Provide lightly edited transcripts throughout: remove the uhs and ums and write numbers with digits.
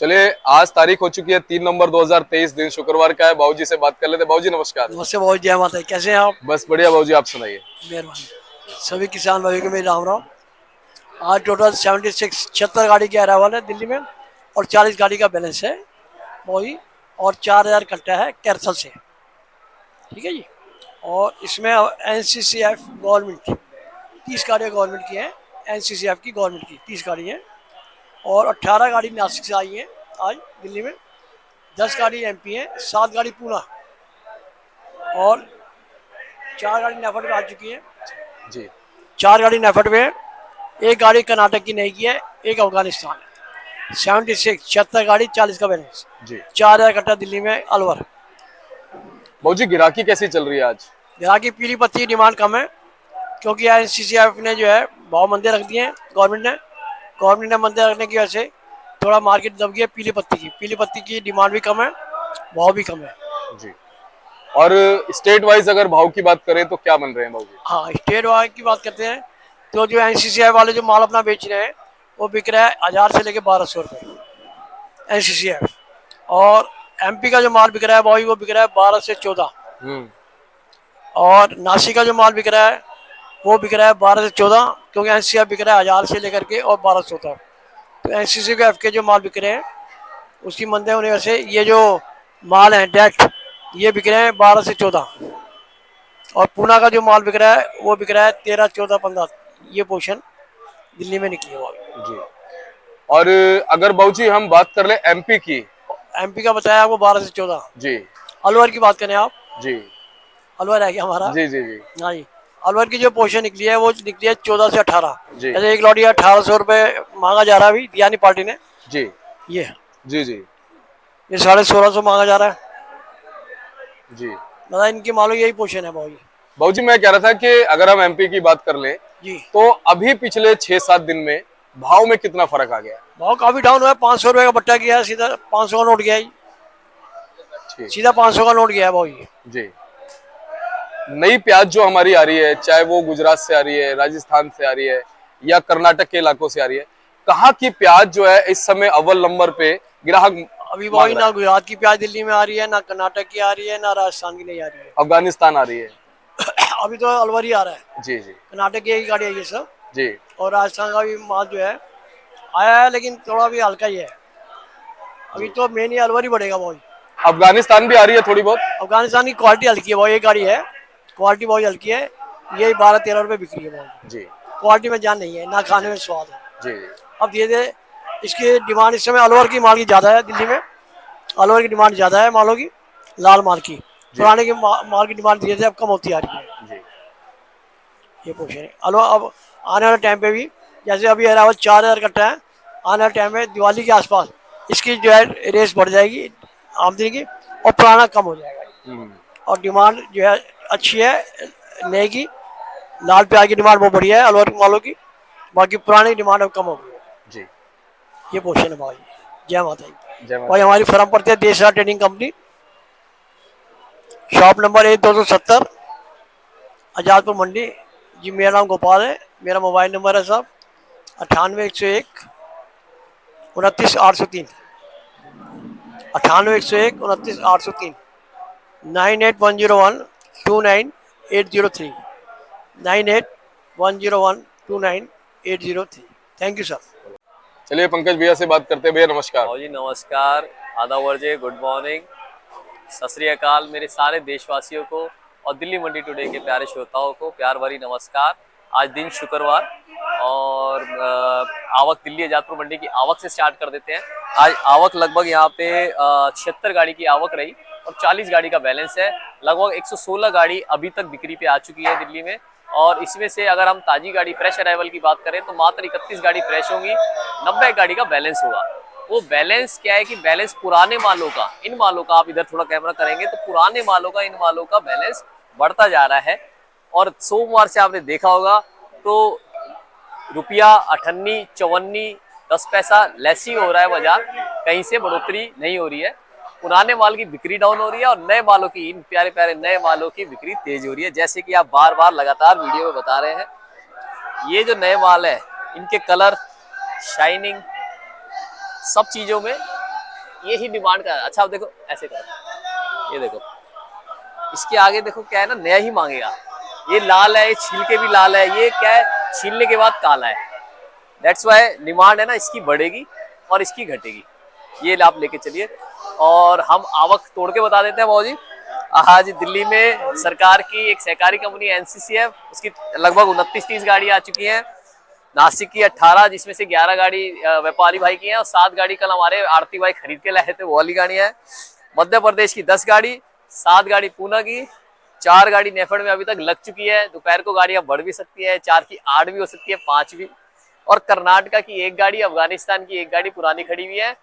चलिए, आज तारीख हो चुकी है 3 नवंबर 2023, दिन शुक्रवार का है। बाबूजी से बात कर लेते हैं। बाबूजी नमस्कार। नमस्ते बहुत जय माता दी। कैसे हैं आप? बस बढ़िया बाबूजी, आप सुनाइए। मेहरबानी। सभी किसान भाइयों को मेरी राम राम। आज टोटल 76 गाड़ी की अरावल है दिल्ली में और 40 गाड़ी का बैलेंस है वही। और 4000 कट्टा है कैरसल से। ठीक है जी। और इसमें NCCF गवर्नमेंट 30 गाड़ियाँ गवर्नमेंट की हैं। NCCF की गवर्नमेंट की 30 गाड़ी हैं और 18 गाड़ी नासिक से आई हैं आज दिल्ली में। 10 गाड़ी MP है, 7 गाड़ी पूना और 4 गाड़ी नेफर्ट में आ चुकी है। जी 4 गाड़ी नेफर्ट में है, एक गाड़ी कर्नाटक की नहीं की है, एक अफगानिस्तान है। 76 गाड़ी 40 का बैलेंस। जी 4000 कट्टा दिल्ली में अलवर। बाबूजी, गिराकी कैसी चल रही है आज? यहाँ की पीली पत्ती की डिमांड कम है क्योंकि NCCF ने जो है भाव मंदे रख दिए हैं। गवर्नमेंट ने मंदे रखने की वजह से थोड़ा मार्केट दब गई है। पीली पत्ती की डिमांड भी कम है, भाव भी कम है। जी। और स्टेट वाइज अगर भाव की बात करें तो क्या बन रहे हैं बाबूजी? हाँ, स्टेट वाइज की बात करते हैं तो जो NCCF वाले जो माल अपना बेच रहे हैं वो बिक रहा है 1000 से लेके 1200 रुपये NCCF। और MP का जो माल बिक रहा है वो बिक रहा है 12 से 14। हम्म। और नासिक का जो माल बिक रहा है वो बिक रहा है 12 से 14 क्योंकि NCCF बिक रहा है 1000 से लेकर के और 1200 तक। तो NCCF के जो माल बिक रहे हैं उसकी मंदे होने से ये जो माल है डेट ये बिक रहे हैं 12 से 14। और पूना का जो माल बिक रहा है वो बिक रहा है 13, 14, 15। ये पोर्शन दिल्ली में निकली है। जी। और अगर बाबूजी हम बात कर ले MP की। MP का बताया आपको 12 से 14। जी अलवर की बात करें आप, जी अलवर है क्या हमारा? जी जी जी हाँ जी। अलवर की जो पोर्शन निकली है वो निकली है 14 से 18। जी जैसे एक लॉट 1800 रुपये मांगा जा रहा है अभी दियानी पार्टी ने। जी ये जी जी ये 1650 मांगा जा रहा है। जी। मतलब इनकी मालूम यही पोर्शन है भाई। बाबूजी, मैं कह रहा था कि अगर हम MP की बात कर लें जी तो अभी पिछले 6-7 दिन में भाव में कितना फर्क आ गया है? भाव काफी डाउन हुआ है। 500 रुपये का बट्टा गया है, सीधा 500 का नोट गया है। ठीक। सीधा 500 का नोट गया है भाई। जी। नई प्याज जो हमारी आ रही है, चाहे वो गुजरात से आ रही है, राजस्थान से आ रही है या कर्नाटक के इलाकों से आ रही है, कहाँ की प्याज जो है इस समय अव्वल नंबर पे ग्राहक अभी मांग वही रहा ना है? गुजरात की प्याज दिल्ली में आ रही है, ना कर्नाटक की आ रही है, ना राजस्थान की नहीं आ रही अफगानिस्तान आ रही है। है। अभी तो अलवर ही आ रहा है। जी जी कर्नाटक की एक गाड़ी है ये सब। जी। और राजस्थान का भी माल जो है आया है लेकिन थोड़ा भी हल्का ही है। अभी जी। तो मेन ये अलवर ही बढ़ेगा भाई। अफगानिस्तान भी आ रही है थोड़ी बहुत। अफगानिस्तान की क्वालिटी हल्की है भाई। एक गाड़ी है, क्वालिटी बहुत हल्की है। ये 12-13 रुपये बिक्री है भाई। जी क्वालिटी में जान नहीं है, ना खाने जी में स्वाद है। जी अब धीरे धीरे इसकी डिमांड इस समय अलवर की माल की ज़्यादा है दिल्ली में। अलवर की डिमांड ज़्यादा है मालों की, लाल माल की। जी पुराने की माल की डिमांड धीरे धीरे अब कम होती आ रही है। जी ये पोर्शन है अलवर। अब आने वाले टाइम पे भी जैसे अभी अरावल 4000 कट्टा है, आने वाले टाइम में दिवाली के आसपास इसकी जो है रेस बढ़ जाएगी आमदनी की और पुराना कम हो जाएगा। हम्म। और डिमांड जो है अच्छी है नए की। लाल प्याज की डिमांड बहुत बढ़िया है अलवर मालों की। बाकी पुरानी डिमांड अब कम हो गई है। जी। ये पोर्शन है भाई। जय माता दी। जय भाई माता दी। हमारी फर्म पड़ती है देशरा ट्रेडिंग कंपनी। शॉप नंबर है 270 आजादपुर मंडी। जी मेरा नाम गोपाल है। मेरा मोबाइल नंबर है साहब 98 101 29 803। 98 101 29 803। 98 101 29 803। 98 101 29 803। Thank you sir. चलिए, पंकज भैया से बात करते हैं। भैया नमस्कार। भाव जी नमस्कार, आदाब वर्जे, गुड मॉर्निंग, सत श्री अकाल मेरे सारे देशवासियों को और दिल्ली मंडी टुडे के प्यारे श्रोताओं को प्यार भरी नमस्कार। आज दिन शुक्रवार और आवक दिल्ली आजादपुर मंडी की आवक से स्टार्ट कर देते हैं। आज आवक लगभग यहाँ पे 76 गाड़ी की आवक रही और 40 गाड़ी का बैलेंस है। लगभग 116 गाड़ी अभी तक बिक्री पे आ चुकी है दिल्ली में। और इसमें से अगर हम ताजी गाड़ी फ्रेश अराइवल की बात करें तो मात्र 31 गाड़ी फ्रेश होंगी, 90 गाड़ी का बैलेंस होगा। वो बैलेंस क्या है कि बैलेंस पुराने मालों का, इन मालों का, आप इधर थोड़ा कैमरा करेंगे तो पुराने मालों का, इन मालों का बैलेंस बढ़ता जा रहा है। और सोमवार से आपने देखा होगा तो रुपया 58, 54, 10 पैसा लेस ही हो रहा है बाजार, कहीं से बढ़ोतरी नहीं हो रही है। पुराने माल की बिक्री डाउन हो रही है और नए मालों की, इन प्यारे प्यारे नए मालों की बिक्री तेज हो रही है। जैसे कि आप बार बार लगातार वीडियो में बता रहे हैं, ये जो नए माल है इनके कलर, शाइनिंग, सब चीज़ों में ये ही डिमांड का। अच्छा, अब देखो ऐसे करो, ये देखो इसके आगे देखो क्या है ना, नया ही मांगेगा। ये लाल है, ये छील के भी लाल है, ये क्या है छीलने के बाद काला है। दैट्स वाई डिमांड है ना इसकी बढ़ेगी और इसकी घटेगी। ये आप लेके चलिए। और हम आवक तोड़ के बता देते हैं बाबू जी। आज दिल्ली में सरकार की एक सहकारी कंपनी एनसीसीएफ, उसकी लगभग 29-30 गाड़ी आ चुकी हैं। नासिक की 18, जिसमें से 11 गाड़ी व्यापारी भाई की हैं और 7 गाड़ी कल हमारे आरती भाई खरीद के लाए थे, वो वाली गाड़ियां हैं। मध्य प्रदेश की 10 गाड़ी, 7 गाड़ी पूना की, 4 गाड़ी नेफेड में अभी तक लग चुकी है। दोपहर को गाड़ियां बढ़ भी सकती है, 4 की 8 भी हो सकती है, 5 भी। और कर्नाटका की 1 गाड़ी, अफगानिस्तान की 1 गाड़ी पुरानी खड़ी हुई है।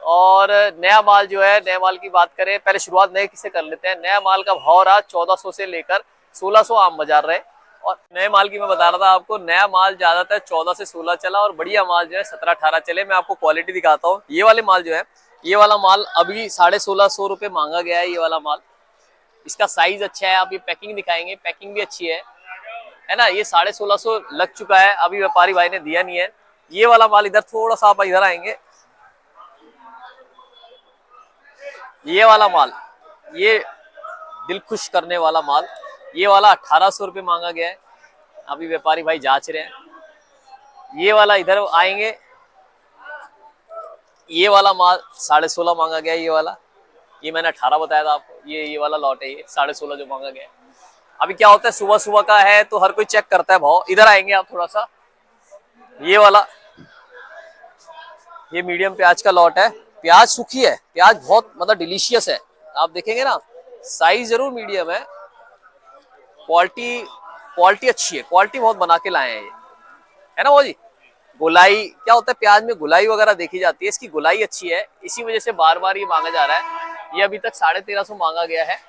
और नया माल जो है, नया माल की बात करें, पहले शुरुआत नए से कर लेते हैं। नया माल का भाव रहा 1400 से लेकर 1600 आम बाजार रहे। और नए माल की मैं बता रहा था आपको, नया माल ज्यादातर 14 से 16 चला और बढ़िया माल जो है 17-18 चले। मैं आपको क्वालिटी दिखाता हूँ। ये वाले माल जो है, ये वाला माल अभी 1650 रुपये मांगा गया है। ये वाला माल, इसका साइज अच्छा है। आप ये पैकिंग दिखाएंगे, पैकिंग भी अच्छी है ना। ये 1650 लग चुका है, अभी व्यापारी भाई ने दिया नहीं है। ये वाला माल इधर थोड़ा सा आप इधर आएंगे, ये वाला माल, ये दिल खुश करने वाला माल, ये वाला 1800 रुपये मांगा गया है। अभी व्यापारी भाई जांच रहे हैं। ये वाला इधर आएंगे, ये वाला माल 16.5 मांगा गया है। ये वाला, ये मैंने 18 बताया था आपको। ये वाला लॉट है, ये 16.5 जो मांगा गया है। अभी क्या होता है, सुबह सुबह का है तो हर कोई चेक करता है भाव। इधर आएंगे आप थोड़ा सा, ये वाला, ये मीडियम प्याज का लॉट है। प्याज सूखी है, प्याज बहुत मतलब डिलीशियस है। आप देखेंगे ना, साइज जरूर मीडियम है, क्वालिटी अच्छी है, क्वालिटी बहुत बना के लाए हैं ये, है ना वो जी। गुलाई क्या होता है, प्याज में गुलाई वगैरह देखी जाती है, इसकी गुलाई अच्छी है, इसी वजह से बार बार ये मांगा जा रहा है। ये अभी तक 1350 मांगा गया है।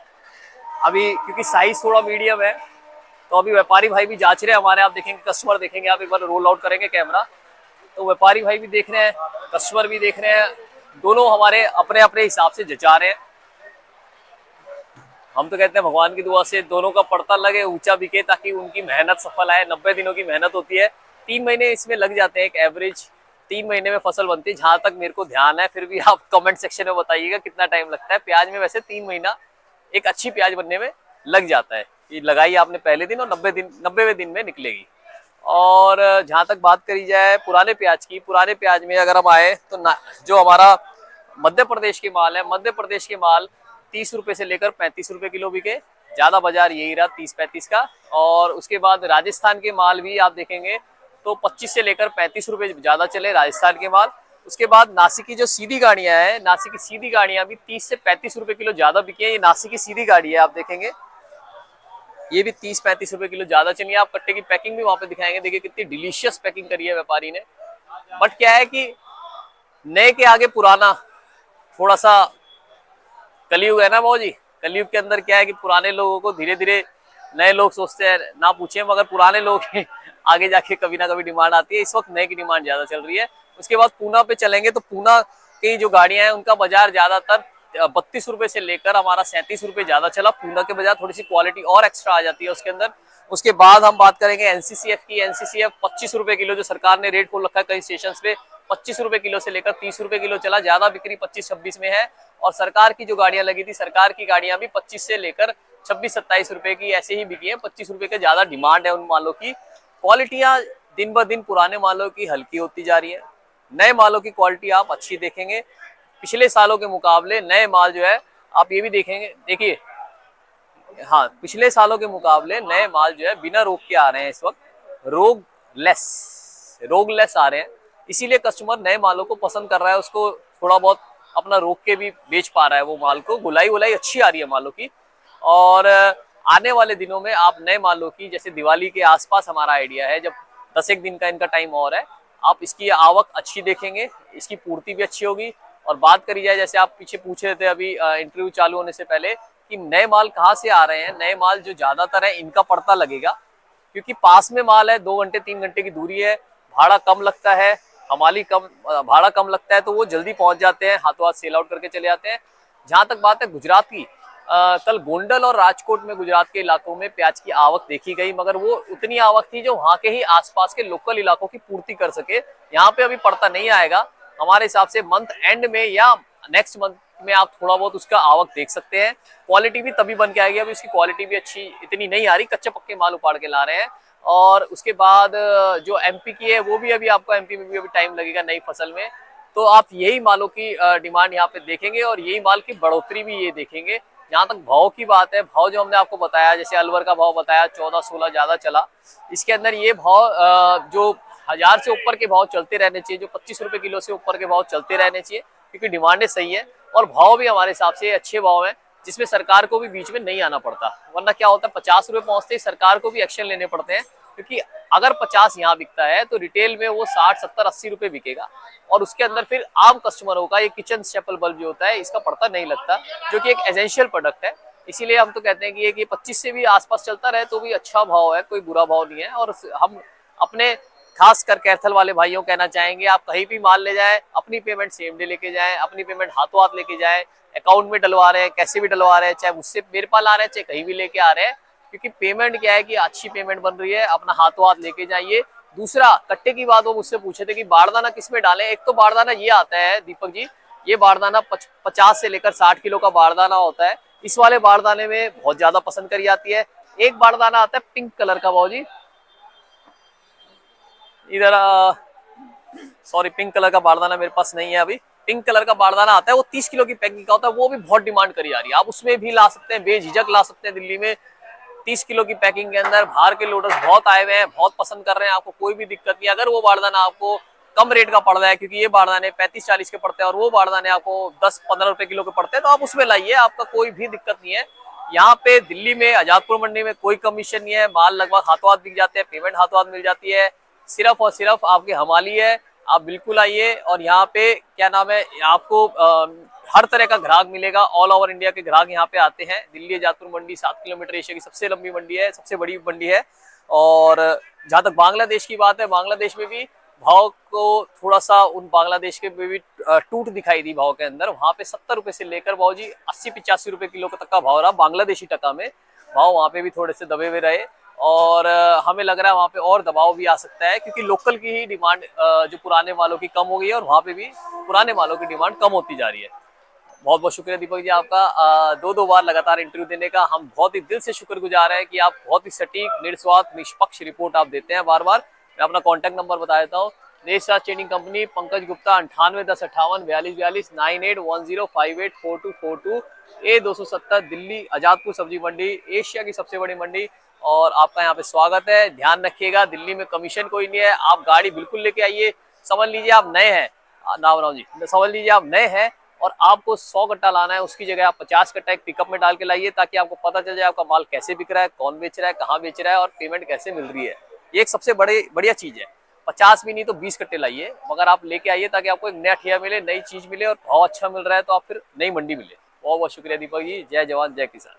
अभी क्योंकि साइज थोड़ा मीडियम है तो अभी व्यापारी भाई भी जांच रहे हैं हमारे। आप देखेंगे, कस्टमर देखेंगे, आप एक बार रोल आउट करेंगे कैमरा तो व्यापारी भाई भी देख रहे हैं, कस्टमर भी देख रहे हैं, दोनों हमारे अपने अपने हिसाब से जचा रहे हैं। हम तो कहते हैं भगवान की दुआ से दोनों का पड़ता लगे, ऊंचा बिके, ताकि उनकी मेहनत सफल आए। 90 दिनों की मेहनत होती है, 3 महीने इसमें लग जाते हैं, एक एवरेज 3 महीने में फसल बनती है, जहां तक मेरे को ध्यान है। फिर भी आप कमेंट सेक्शन में बताइएगा कितना टाइम लगता है प्याज में। वैसे 3 महीना एक अच्छी प्याज बनने में लग जाता है। ये लगाई आपने पहले दिन और 90वें दिन में निकलेगी। और जहां तक बात करी जाए पुराने प्याज की, पुराने प्याज में अगर हम आए तो जो हमारा मध्य प्रदेश के माल है, मध्य प्रदेश के माल 30 रुपए से लेकर 35 रुपए किलो बिके। ज्यादा बाजार यही रहा 30-35 का। और उसके बाद राजस्थान के माल भी आप देखेंगे तो 25 से लेकर 35 रुपए ज्यादा चले राजस्थान के माल। उसके बाद नासिक की जो सीधी गाड़ियां हैं, नासिक की सीधी गाड़ियां भी 30 से 35 रुपए किलो ज्यादा बिकी है। ये नासिक की सीधी गाड़ी है, आप देखेंगे ये भी 30-35 रुपए किलो ज्यादा चली है। आप कट्टे की पैकिंग भी वहां पे दिखाएंगे, देखिए कितनी डिलीशियस पैकिंग करी है व्यापारी ने। बट क्या है कि नए के आगे पुराना थोड़ा सा कलयुग है ना बाबू जी। कलयुग के अंदर क्या है कि पुराने लोगों को धीरे धीरे नए लोग सोचते हैं, ना पूछे, मगर पुराने लोग आगे जाके कभी ना कभी डिमांड आती है। इस वक्त नए की डिमांड ज्यादा चल रही है। उसके बाद पूना पे चलेंगे तो पूना की जो गाड़ियां हैं उनका बाजार ज्यादातर 32 रुपए से लेकर हमारा 37 रुपए ज्यादा चला। पूना के बाजार थोड़ी सी क्वालिटी और एक्स्ट्रा आ जाती है उसके अंदर। उसके बाद हम बात करेंगे एनसीसीएफ की। एनसीसीएफ 25 रुपए किलो जो सरकार ने रेट खोल रखा है कई स्टेशन पे, 25 रुपए किलो से लेकर 30 रुपए किलो चला। ज्यादा बिक्री 25-26 में है। और सरकार की जो गाड़ियां लगी थी, सरकार की गाड़ियां भी 25 से लेकर 26-27 रुपए की ऐसे ही बिकी है। 25 रुपए के ज्यादा डिमांड है उन मालों की। क्वालिटियां दिन ब दिन पुराने मालों की हल्की होती जा रही है। नए मालों की क्वालिटी आप अच्छी देखेंगे पिछले सालों के मुकाबले। नए माल जो है आप ये भी देखेंगे, देखिए हाँ, पिछले सालों के मुकाबले नए माल जो है बिना रोग के आ रहे हैं इस वक्त, रोगलेस आ रहे हैं। इसीलिए कस्टमर नए मालों को पसंद कर रहा है, उसको थोड़ा बहुत अपना रोक के भी बेच पा रहा है वो माल को। गुलाई वुलाई अच्छी आ रही है मालों की। और आने वाले दिनों में आप नए मालों की, जैसे दिवाली के आसपास हमारा आइडिया है, जब 10 दिन का इनका टाइम और है, आप इसकी आवक अच्छी देखेंगे, इसकी पूर्ति भी अच्छी होगी। और बात करी जाए, जैसे आप पीछे पूछ रहे थे अभी इंटरव्यू चालू होने से पहले, कि नए माल कहाँ से आ रहे हैं, नए माल जो ज्यादातर है इनका पड़ता लगेगा, क्योंकि पास में माल है, 2 घंटे 3 घंटे की दूरी है, भाड़ा कम लगता है, हमाली कम, भाड़ा कम लगता है, तो वो जल्दी पहुंच जाते हैं, हाथों हाथ सेल आउट करके चले जाते हैं। जहां तक बात है गुजरात की, कल गोंडल और राजकोट में, गुजरात के इलाकों में प्याज की आवक देखी गई, मगर वो उतनी आवक थी जो वहां के ही आसपास के लोकल इलाकों की पूर्ति कर सके। यहाँ पे अभी पड़ता नहीं आएगा हमारे हिसाब से। मंथ एंड में या नेक्स्ट मंथ में आप थोड़ा बहुत उसका आवक देख सकते हैं। क्वालिटी भी तभी बन के आएगी, अभी उसकी क्वालिटी भी अच्छी इतनी नहीं आ रही, कच्चे पक्के माल उपाड़ के ला रहे हैं। और उसके बाद जो एमपी की है वो भी अभी आपको, एमपी में भी अभी टाइम लगेगा नई फसल में, तो आप यही मालों की डिमांड यहाँ पे देखेंगे और यही माल की बढ़ोतरी भी ये देखेंगे। जहाँ तक भाव की बात है, भाव जो हमने आपको बताया, जैसे अलवर का भाव बताया 14-16 ज्यादा चला, इसके अंदर ये भाव जो 1000 से ऊपर के भाव चलते रहने चाहिए, जो 25 रुपए किलो से ऊपर के भाव चलते रहने चाहिए, क्योंकि डिमांडें सही है और भाव भी हमारे हिसाब से अच्छे भाव हैं, जिसमें सरकार को भी बीच में नहीं आना पड़ता। वरना क्या होता है, 50 रुपए पहुंचते ही सरकार को भी एक्शन लेने पड़ते हैं, क्योंकि अगर 50 यहाँ बिकता है तो रिटेल में वो 60, 70, 80 रुपए बिकेगा और उसके अंदर फिर आम कस्टमरों का ये किचन स्टेपल बल्ब जो होता है इसका पड़ता नहीं लगता, जो कि एक एसेंशियल प्रोडक्ट है। इसीलिए हम तो कहते हैं कि ये 25 से भी आसपास चलता रहे तो भी अच्छा भाव है, कोई बुरा भाव नहीं है। और हम अपने खास कर कैथल वाले भाइयों कहना चाहेंगे, आप कहीं भी माल ले जाएं, अपनी पेमेंट सेम डे लेके जाएं, अपनी पेमेंट हाथों हाथ लेके जाएं, अकाउंट में डलवा रहे हैं, कैसे भी डलवा रहे हैं, चाहे मुझसे मेरे पास ला रहे हैं, चाहे कहीं भी लेके आ रहे हैं, क्योंकि पेमेंट क्या है कि अच्छी पेमेंट बन रही है, अपना हाथों हाथ लेके जाइए। दूसरा, कट्टे की बात वो मुझसे पूछे थे कि बारदाना किस में डालें। एक तो बारदाना ये आता है दीपक जी, ये बारदाना 50 से लेकर 60 किलो का बारदाना होता है। इस वाले बारदाने में बहुत ज्यादा पसंद करी जाती है। एक बारदाना आता है पिंक कलर का, भाव जी इधर सॉरी, पिंक कलर का बारदाना मेरे पास नहीं है अभी। पिंक कलर का बारदाना आता है, वो 30 किलो की पैकिंग का होता है, वो भी बहुत डिमांड करी जा रही है। आप उसमें भी ला सकते हैं, बेझिझक ला सकते हैं दिल्ली में। 30 किलो की पैकिंग के अंदर बाहर के लोडर्स बहुत आए हुए हैं, बहुत पसंद कर रहे हैं, आपको कोई भी दिक्कत नहीं। अगर वो बारदाना आपको कम रेट का पड़ रहा है, क्योंकि ये बारदाने 35-40 के पड़ते हैं और वो बारदाने आपको 10-15 रुपए किलो के पड़ते हैं, तो आप उसमें लाइए, आपका कोई भी दिक्कत नहीं है। यहाँ पे दिल्ली में आजादपुर मंडी में कोई कमीशन नहीं है, माल लगभग हाथों हाथ बिक जाते हैं, पेमेंट हाथों हाथ मिल जाती है, सिर्फ और सिर्फ आपके हमाली है। आप बिल्कुल आइए और यहाँ पे क्या नाम है, आपको हर तरह का ग्राहक मिलेगा। ऑल ओवर इंडिया के ग्राहक यहाँ पे आते हैं। दिल्ली आजादपुर मंडी 7 किलोमीटर एशिया की सबसे लंबी मंडी है, सबसे बड़ी मंडी है। और जहाँ तक बांग्लादेश की बात है, बांग्लादेश में भी भाव को थोड़ा सा उन बांग्लादेश के भी टूट दिखाई दी भाव के अंदर। वहां पे 70 रुपए से लेकर भाव जी 80-85 रुपए किलो तक का भाव रहा बांग्लादेशी टका में। भाव वहां पे भी थोड़े से दबे हुए रहे और हमें लग रहा है वहां पे और दबाव भी आ सकता है, क्योंकि लोकल की ही डिमांड जो पुराने मालों की कम हो गई है और वहां पे भी पुराने मालों की डिमांड कम होती जा रही है। बहुत बहुत शुक्रिया दीपक जी आपका, 2-2 बार लगातार इंटरव्यू देने का। हम बहुत ही दिल से शुक्रगुजार हैं कि आप बहुत ही सटीक, निस्वार्थ, निष्पक्ष रिपोर्ट आप देते हैं बार बार। मैं अपना कॉन्टैक्ट नंबर बता देता हूँ, national trading company, Pankaj Gupta, 9810584242, 9810584242, A270 Delhi Azadpur सब्जी मंडी, एशिया की सबसे बड़ी मंडी। और आपका यहाँ पे स्वागत है। ध्यान रखिएगा, दिल्ली में कमीशन कोई नहीं है। आप गाड़ी बिल्कुल लेके आइए। समझ लीजिए आप नए हैं, नाम जी, समझ लीजिए आप नए हैं और आपको 100 कट्टा लाना है, उसकी जगह आप 50 कट्टा एक पिकअप में डाल के लाइए, ताकि आपको पता चल जाए आपका माल कैसे बिक रहा है, कौन बेच रहा है, कहाँ बेच रहा है और पेमेंट कैसे मिल रही है। ये एक सबसे बढ़िया चीज है। 50 भी नहीं तो 20 कट्टे लाइए, मगर आप लेके आइए ताकि आपको एक नया ठिया मिले, नई चीज मिले और भाव अच्छा मिल रहा है तो आप फिर नई मंडी मिले। बहुत बहुत शुक्रिया दीपक जी। जय जवान जय किसान।